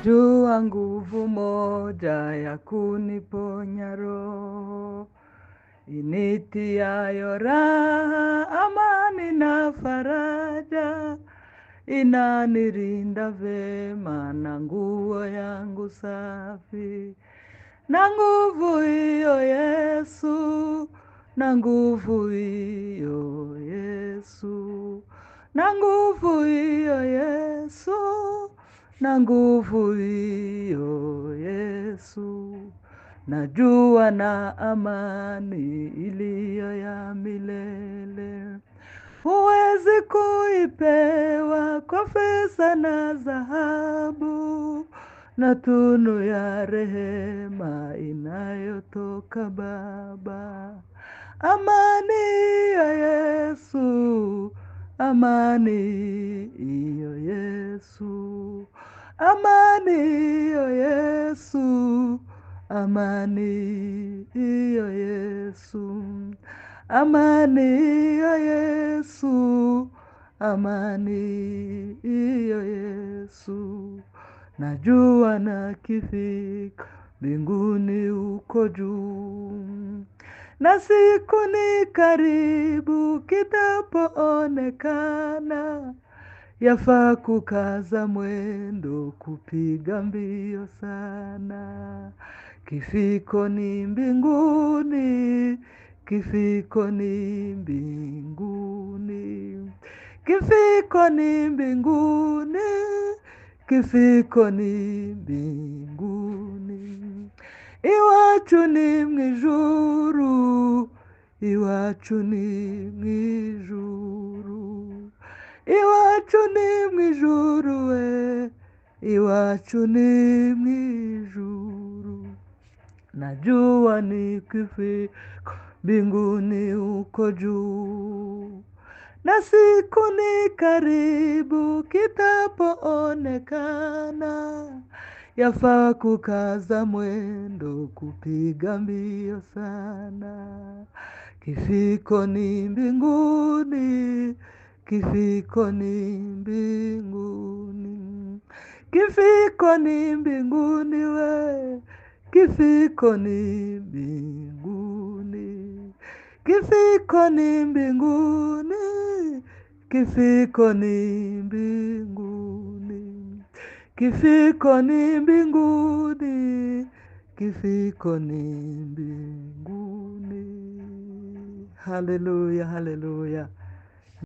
Najua nguvu moja ya kuniponya roho, initiayo raha, amani na faraja, inanirinda vema na nguo yangu safi. Na nguvu hiyo Yesu, na nguvu hiyo Yesu, na nguvu hiyo Yesu, na nguvu hiyo Yesu. Najua na amani iliyo ya milele, huwezi kuipewa kwa pesa na dhahabu, na tunu ya rehema inayotoka Baba. Amani ya Yesu, amani iyo Yesu, amani iyo Yesu, amani iyo Yesu, amani iyo Yesu, amani iyo Yesu. Najua na kifika mbinguni uko juu, na siku ni karibu kitapoonekana, yafaa kukaza mwendo kupiga mbio sana. Kifiko ni mbinguni, kifiko ni mbinguni, kifiko ni mbinguni, kifiko ni mbinguni. Iwacu ni mwijuru, iwacu ni mwijuru, iwacu ni mwijuru we, iwacu ni mwijuru. Najua ni kifiko mbinguni uko juu, na siku ni karibu kitapoonekana, yafaa kukaza mwendo kupiga mbio sana. Kifiko ni mbinguni, kifiko ni mbinguni, kifiko ni mbinguni we, kifiko ni mbinguni, kifiko ni mbinguni, kifiko ni mbinguni, kifiko ni mbinguni, kifiko ni mbinguni. Haleluya, haleluya.